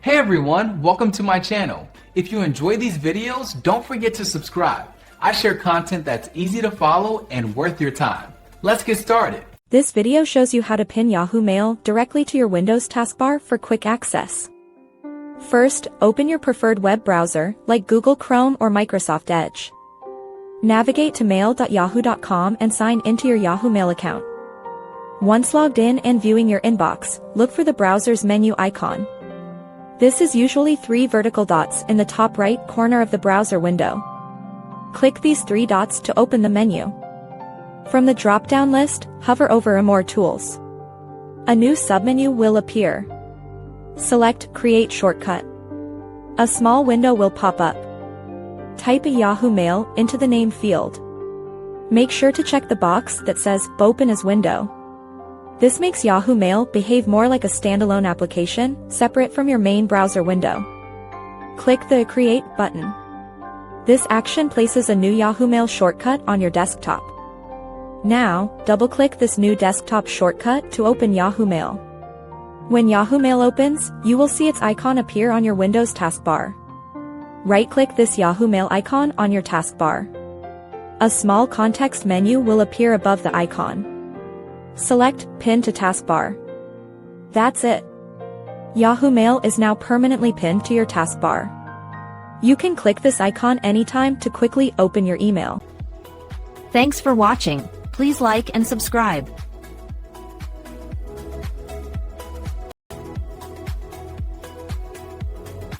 Hey everyone, welcome to my channel. If you enjoy these videos, don't forget to subscribe. I share content that's easy to follow and worth your time. Let's get started. This video shows you how to pin Yahoo Mail directly to your Windows taskbar for quick access. First, open your preferred web browser, like Google Chrome or Microsoft Edge. Navigate to mail.yahoo.com and sign into your Yahoo Mail account. Once logged in and viewing your inbox, look for the browser's menu icon. This is usually 3 vertical dots in the top right corner of the browser window. Click these 3 dots to open the menu. From the drop-down list, hover over More Tools. A new submenu will appear. Select Create Shortcut. A small window will pop up. Type a Yahoo Mail into the name field. Make sure to check the box that says Open as Window. This makes Yahoo Mail behave more like a standalone application, separate from your main browser window. Click the Create button. This action places a new Yahoo Mail shortcut on your desktop. Now, double-click this new desktop shortcut to open Yahoo Mail. When Yahoo Mail opens, you will see its icon appear on your Windows taskbar. Right-click this Yahoo Mail icon on your taskbar. A small context menu will appear above the icon. Select Pin to Taskbar. That's it. Yahoo Mail is now permanently pinned to your taskbar. You can click this icon anytime to quickly open your email. Thanks for watching. Please like and subscribe.